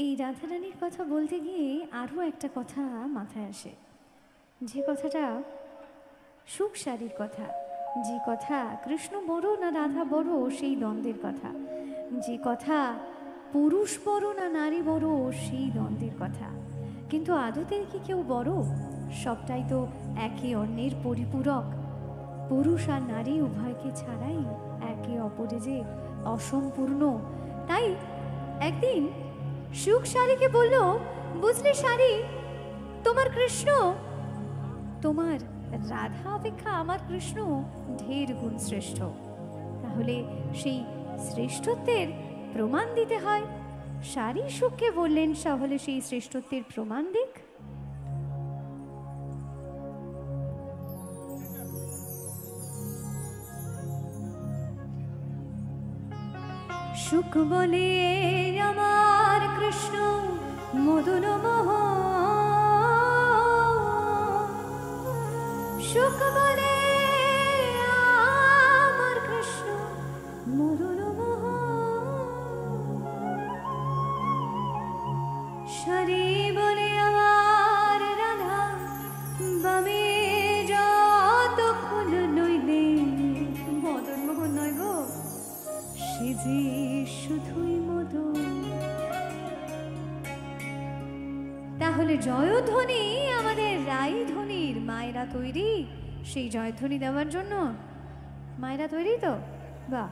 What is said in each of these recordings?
এই রাধারানীর কথা বলতে গিয়ে আরও একটা কথা মাথায় আসে, যে কথাটা সুখ সারির কথা, যে কথা কৃষ্ণ বড় না রাধা বড় সেই দ্বন্দ্বের কথা, যে কথা পুরুষ বড় না নারী বড় সেই দ্বন্দ্বের কথা। কিন্তু আদতে কি কেউ বড়? সবটাই তো একে অন্যের পরিপূরক। পুরুষ আর নারী উভয়কে ছাড়াই একে অপরে যে অসম্পূর্ণ। তাই একদিন সুখ শাড়িকে বলল, বুঝলে শাড়ি, তোমার কৃষ্ণ, তোমার রাধা অপেক্ষা আমার কৃষ্ণ ঢের গুণ শ্রেষ্ঠ। তাহলে সেই শ্রেষ্ঠত্বের প্রমাণ দিতে হয়। শাড়ি সুখকে বললেন, তাহলে সেই শ্রেষ্ঠত্বের প্রমাণ দিক। সুখ বলে আমার কৃষ্ণ মদন মোহন, সুখ বলে আমার কৃষ্ণ মদন মোহন, শাড়ি বলে আমার রাধা বামে যতক্ষণ নইলে মদন মোহন নয় গো, সে যে শুধুই মদন। তাহলে জয়ধ্বনি আমাদের রায়ধ্বনির মায়েরা তৈরি, সেই জয়ধ্বনি দেওয়ার জন্য মায়েরা তৈরি তো? বা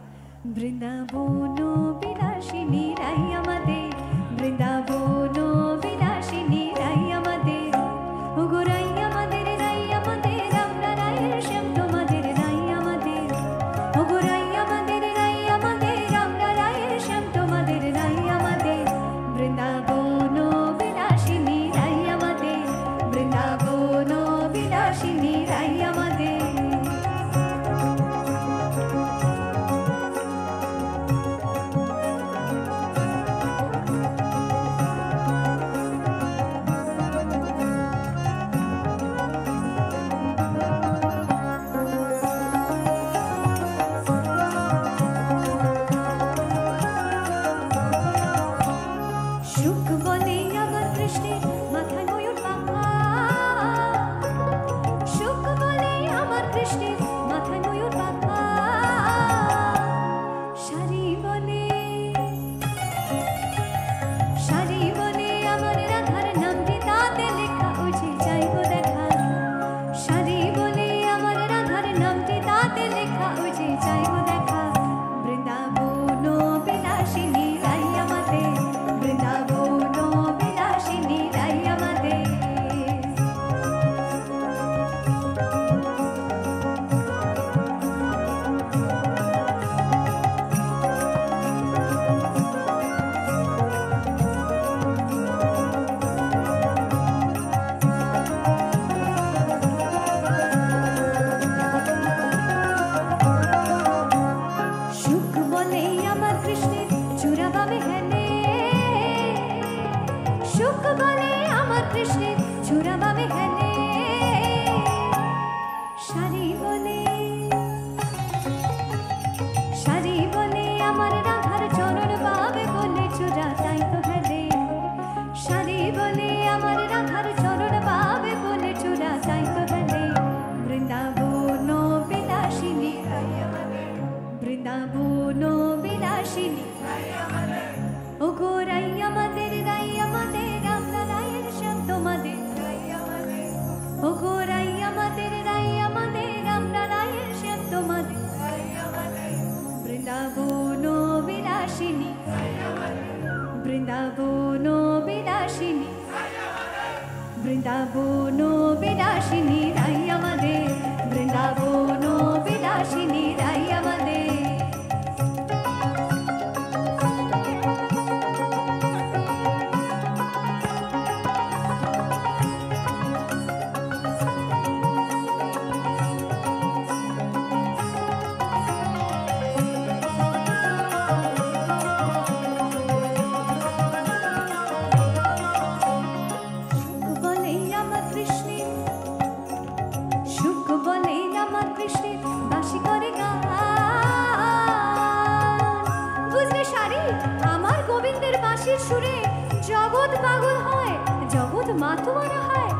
বৃন্দাবন বিলাসিনী রাই আমাদের, বৃন্দাবন বিলাসিনী রাই আমাদের, ওগো রাই আমাদের, রাই আমাদের, আমরা রায়ের শ্যাম তোমাদের রাই আমাদের, ওগো রাই আমাদের, রাই আমাদের, আমরা রায়ের শ্যাম তোমাদের রাই আমাদের, বৃন্দাবন বিলাসিনী রাই আমাদের, বৃন্দাবন বিলাসিনী রাই আমাদের। সুখ বলে আমার কৃষ্ণের মাথায় ময়ূর পাখা, সুখ বলে আমার কৃষ্ণের মাথায় ময়ূর পাখা, শাড়ি বলে, শাড়ি বলে আমার রাধার নামটি তাতে লেখা, ওই যে চাইবো দেখা, শাড়ি বলে আমার রাধার নামটি তাতে লেখা, ওই যে চাইবো দেখা, বৃন্দাবন বিলাসিনী রাই আমাদের, বৃন্দাবন বিলাসিনী রাই আমাদের। সুখ বলে আমার কৃষ্ণের চূড়া বামে হেলে, সুখ বলে আমার কৃষ্ণের চূড়া বামে হেলে, শাড়ি বলে, শাড়ি বলে আমার রাধার চরণ পাবে বলে চূড়া তাই তো হেলে, শাড়ি বলে আমার রাধার চরণ পাবে বলে চূড়া তাই তো হেলে, বৃন্দাবন বিলাসিনী রাই আমাদের, বৃন্দাবন বিলাসিনী রাই আমাদের, ওগো রাই আমাদের, রাই আমাদের, আমরা রায়ের শ্যাম তোমাদের রাই আমাদের, ওগো রাই আমাদের, রাই আমাদের, আমরা রায়ের শ্যাম তোমাদের রাই আমাদের, বৃন্দাবন বিলাসিনী রাই আমাদের, বৃন্দাবন বিলাসিনী রাই আমাদের, বৃন্দাবন বিলাসিনী রাই আমাদের, বৃন্দাবন বিলাসিনী রাই আমাদের। সুখ বলে আমার কৃষ্ণের বাঁশি করে গান, মাতোয়ারা হয়